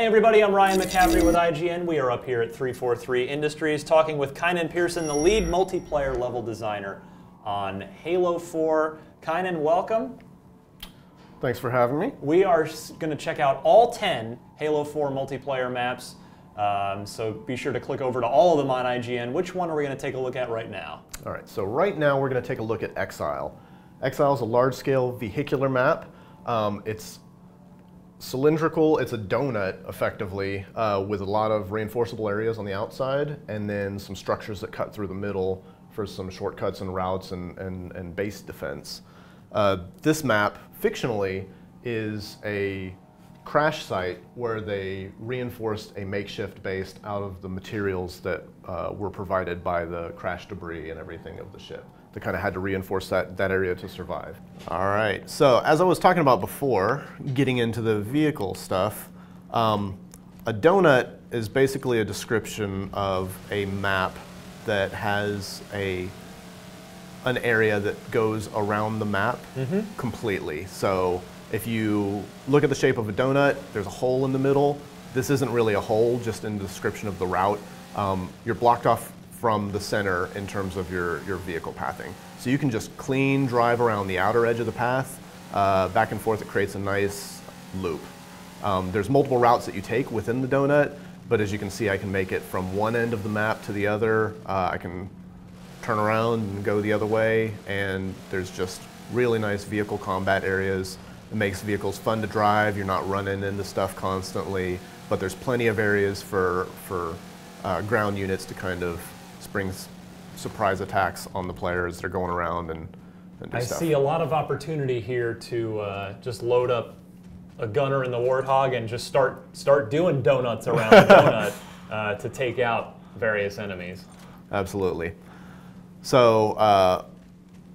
Hey everybody, I'm Ryan McCaffrey with IGN. We are up here at 343 Industries talking with Kynan Pearson, the lead multiplayer level designer on Halo 4. Kynan, welcome. Thanks for having me. We are going to check out all 10 Halo 4 multiplayer maps, so be sure to click over to all of them on IGN. Which one are we going to take a look at right now? All right, so right now we're going to take a look at Exile. Exile is a large-scale vehicular map. It's cylindrical, it's a donut, effectively, with a lot of reinforceable areas on the outside, and then some structures that cut through the middle for some shortcuts and routes and base defense. This map, fictionally, is a crash site where they reinforced a makeshift base out of the materials that were provided by the crash debris and everything of the ship. They kind of had to reinforce that area to survive. All right, so as I was talking about before, getting into the vehicle stuff, a donut is basically a description of a map that has an area that goes around the map completely. So if you look at the shape of a donut, there's a hole in the middle. This isn't really a hole, just in the description of the route. You're blocked off from the center in terms of your vehicle pathing. So you can just clean drive around the outer edge of the path, back and forth. It creates a nice loop. There's multiple routes that you take within the donut, but as you can see, I can make it from one end of the map to the other. I can turn around and go the other way, and there's just really nice vehicle combat areas. It makes vehicles fun to drive. You're not running into stuff constantly, but there's plenty of areas for ground units to kind of spring surprise attacks on the players. They're going around and do stuff. I see a lot of opportunity here to just load up a gunner in the Warthog and just start doing donuts around the donut to take out various enemies. Absolutely. So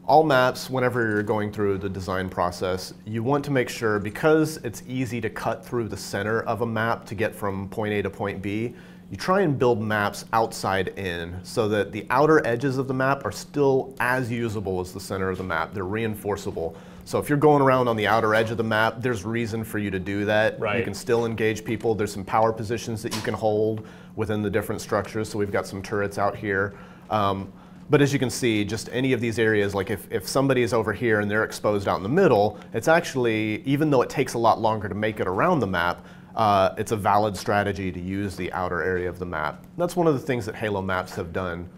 all maps, whenever you're going through the design process, you want to make sure, because it's easy to cut through the center of a map to get from point A to point B, you try and build maps outside in so that the outer edges of the map are still as usable as the center of the map. They're reinforceable. So if you're going around on the outer edge of the map, there's reason for you to do that. Right. You can still engage people. There's some power positions that you can hold within the different structures. So we've got some turrets out here. But as you can see, just any of these areas, like if somebody is over here and they're exposed out in the middle, it's actually, even though it takes a lot longer to make it around the map, it's a valid strategy to use the outer area of the map. That's one of the things that Halo maps have done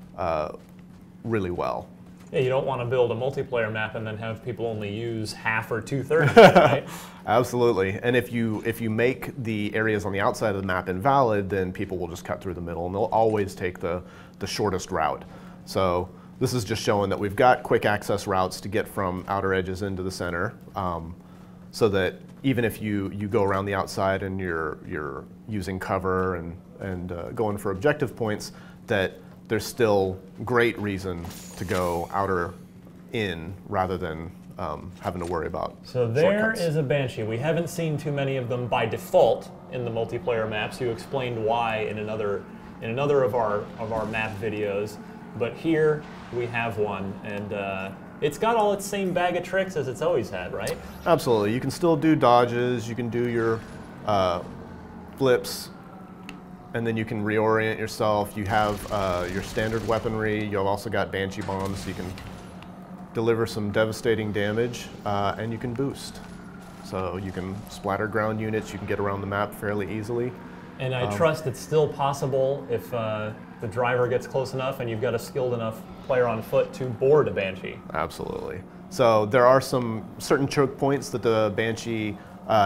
really well. Yeah, you don't want to build a multiplayer map and then have people only use half or 2/3 of it, right? Absolutely. And if you make the areas on the outside of the map invalid, then people will just cut through the middle, and they'll always take the shortest route. So this is just showing that we've got quick access routes to get from outer edges into the center, so that even if you go around the outside and you're using cover and going for objective points, that there's still great reason to go outer in rather than having to worry about So there shortcuts. is a Banshee. We haven't seen too many of them by default in the multiplayer maps. You explained why in another of our map videos, but here we have one, and it's got all its same bag of tricks as it's always had, right? Absolutely. You can still do dodges, you can do your flips, and then you can reorient yourself. You have your standard weaponry. You've also got Banshee bombs, so you can deliver some devastating damage, and you can boost. So you can splatter ground units, you can get around the map fairly easily. And I trust it's still possible if the driver gets close enough and you've got a skilled enough player on foot to board a Banshee. Absolutely. So there are some certain choke points that the Banshee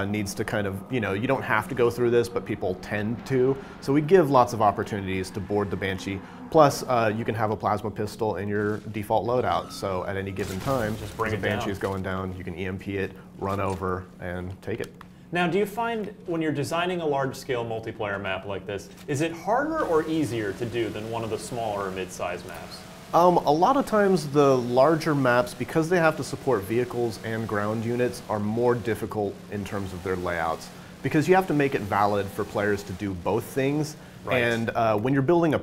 needs to kind of, you don't have to go through this, but people tend to. So we give lots of opportunities to board the Banshee. Plus, you can have a plasma pistol in your default loadout. So at any given time, just bring the it Banshee down. is going down, you can EMP it, run over, and take it. Now, do you find when you're designing a large-scale multiplayer map like this, is it harder or easier to do than one of the smaller or mid-sized maps? A lot of times the larger maps, because they have to support vehicles and ground units, are more difficult in terms of their layouts, because you have to make it valid for players to do both things. Right. And when you're building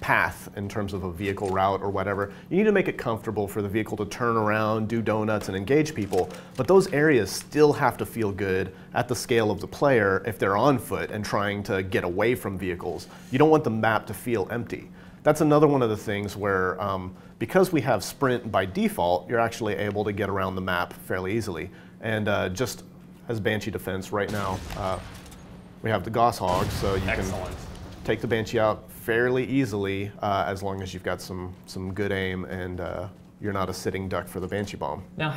path in terms of a vehicle route or whatever. You need to make it comfortable for the vehicle to turn around, do donuts, and engage people. But those areas still have to feel good at the scale of the player if they're on foot and trying to get away from vehicles. You don't want the map to feel empty. That's another one of the things where, because we have sprint by default, you're actually able to get around the map fairly easily. And just as Banshee defense right now, we have the Goshawk, so you can take the Banshee out fairly easily as long as you've got some good aim and you're not a sitting duck for the Banshee bomb. Now,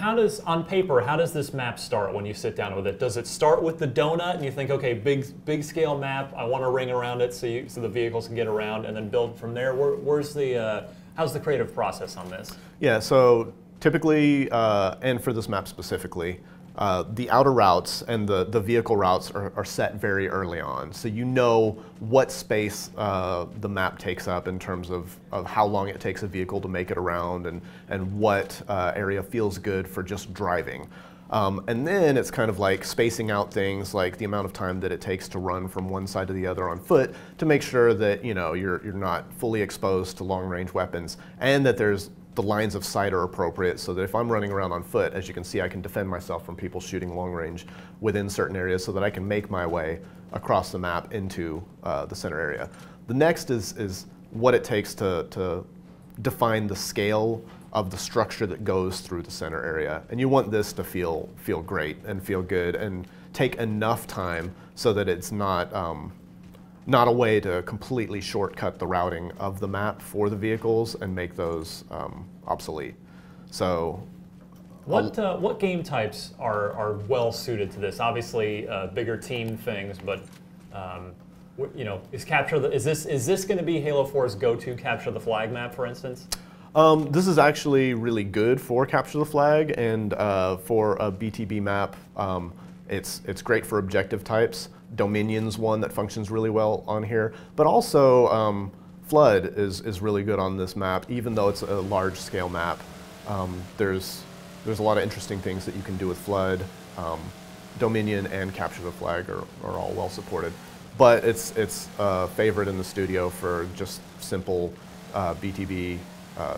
on paper, how does this map start when you sit down with it? Does it start with the donut and you think, okay, big scale map, I want to ring around it so the vehicles can get around, and then build from there? How's the creative process on this? Yeah, so typically, and for this map specifically, the outer routes and the vehicle routes are set very early on. So you know what space the map takes up in terms of how long it takes a vehicle to make it around and what area feels good for just driving. And then it's kind of like spacing out things like the amount of time that it takes to run from one side to the other on foot to make sure that you're not fully exposed to long-range weapons, and that the lines of sight are appropriate, so that if I'm running around on foot, as you can see, I can defend myself from people shooting long range within certain areas so that I can make my way across the map into the center area. The next is what it takes to define the scale of the structure that goes through the center area. And you want this to feel great and feel good and take enough time so that it's not a way to completely shortcut the routing of the map for the vehicles and make those obsolete. So, what game types are well suited to this? Obviously, bigger team things, but is this going to be Halo 4's go-to capture the flag map, for instance? This is actually really good for capture the flag, and for a BTB map, it's great for objective types. Dominion's one that functions really well on here, but also Flood is really good on this map, even though it's a large-scale map. There's a lot of interesting things that you can do with Flood. Dominion and Capture the Flag are all well supported, but it's a favorite in the studio for just simple BTB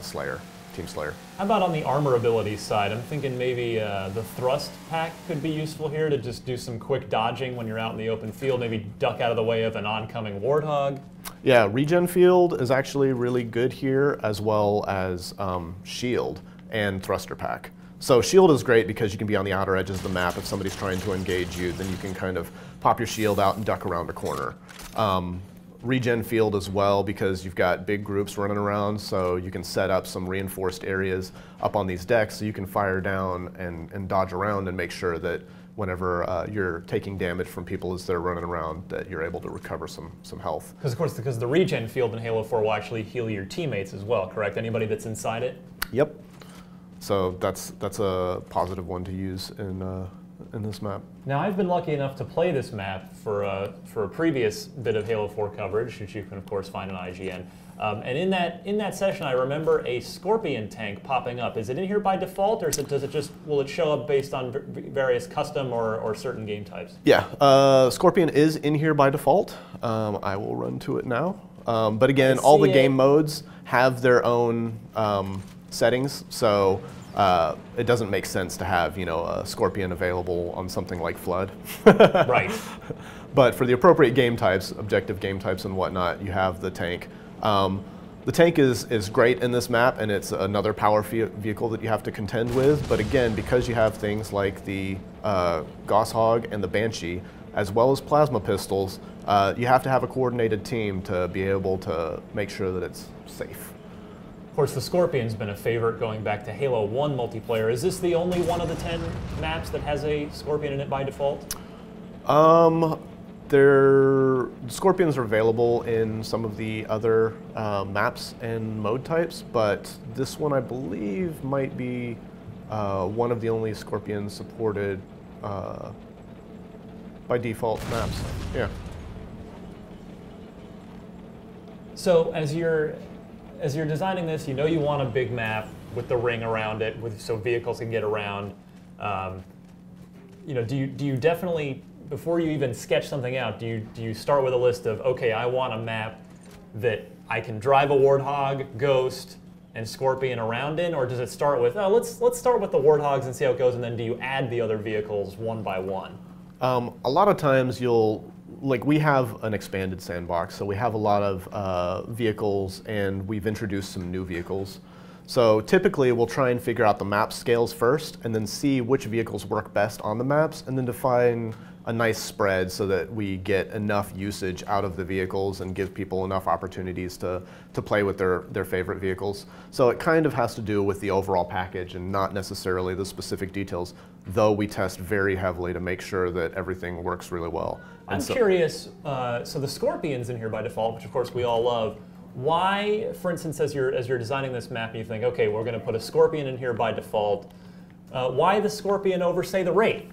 Slayer, Team Slayer. How about on the armor ability side? I'm thinking maybe the thrust pack could be useful here to just do some quick dodging when you're out in the open field, maybe duck out of the way of an oncoming warthog. Yeah, regen field is actually really good here, as well as shield and thruster pack. So shield is great because you can be on the outer edges of the map. If somebody's trying to engage you, then you can kind of pop your shield out and duck around a corner. Regen field as well, because you've got big groups running around, so you can set up some reinforced areas up on these decks so you can fire down and dodge around and make sure that whenever you're taking damage from people as they're running around, that you're able to recover some health. Because the regen field in Halo 4 will actually heal your teammates as well, correct? Anybody that's inside it? Yep. So that's a positive one to use in this map. Now, I've been lucky enough to play this map for a previous bit of Halo 4 coverage, which you can of course find on IGN. And in that session, I remember a Scorpion tank popping up. Is it in here by default, or will it show up based on various custom or certain game types? Yeah, Scorpion is in here by default. I will run to it now. But again, all the game modes have their own settings, so it doesn't make sense to have a Scorpion available on something like Flood. Right. But for the appropriate game types, objective game types and whatnot, you have the tank. The tank is great in this map, and it's another power vehicle that you have to contend with. But again, because you have things like the Goshawk and the Banshee, as well as plasma pistols, you have to have a coordinated team to be able to make sure that it's safe. Of course, the Scorpion's been a favorite going back to Halo 1 multiplayer. Is this the only one of the 10 maps that has a Scorpion in it by default? Scorpions are available in some of the other maps and mode types, but this one I believe might be one of the only Scorpions supported by default maps. Yeah. So as you're designing this, you want a big map with the ring around it, so vehicles can get around. Do you definitely, before you even sketch something out, do you start with a list of, okay, I want a map that I can drive a Warthog, Ghost, and Scorpion around in, or does it start with, oh, let's start with the Warthogs and see how it goes, and then do you add the other vehicles one by one? A lot of times we have an expanded sandbox, so we have a lot of vehicles, and we've introduced some new vehicles. So typically we'll try and figure out the map scales first, and then see which vehicles work best on the maps, and then define a nice spread so that we get enough usage out of the vehicles and give people enough opportunities to play with their favorite vehicles. So it kind of has to do with the overall package and not necessarily the specific details, though we test very heavily to make sure that everything works really well. I'm curious, so the Scorpion's in here by default, which of course we all love. Why, for instance, as you're designing this map, you think, okay, we're going to put a Scorpion in here by default. Why the Scorpion over, say, the Wraith?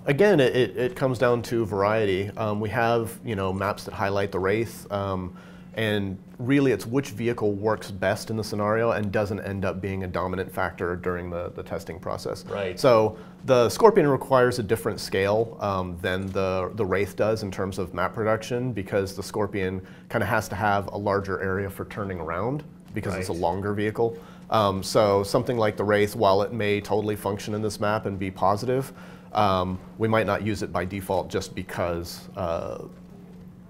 Again, it comes down to variety. We have maps that highlight the Wraith, and really it's which vehicle works best in the scenario and doesn't end up being a dominant factor during the testing process. Right. So the Scorpion requires a different scale than the Wraith does in terms of map production, because the Scorpion kind of has to have a larger area for turning around because it's a longer vehicle. So something like the Wraith, while it may totally function in this map and be positive, we might not use it by default just because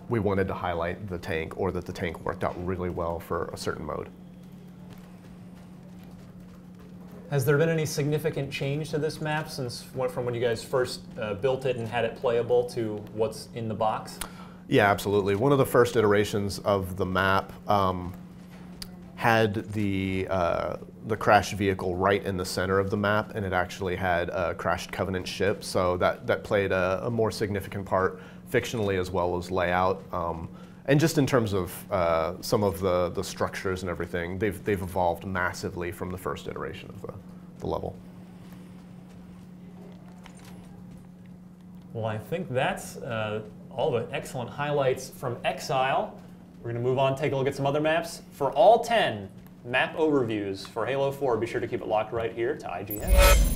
we wanted to highlight the tank, or that the tank worked out really well for a certain mode. Has there been any significant change to this map from when you guys first built it and had it playable to what's in the box? Yeah, absolutely. One of the first iterations of the map had the crashed vehicle right in the center of the map, and it actually had a crashed Covenant ship, so that played a more significant part fictionally as well as layout. And just in terms of some of the structures and everything, they've evolved massively from the first iteration of the level. Well, I think that's all the excellent highlights from Exile. We're going to move on, take a look at some other maps. For all 10 map overviews for Halo 4, be sure to keep it locked right here to IGN.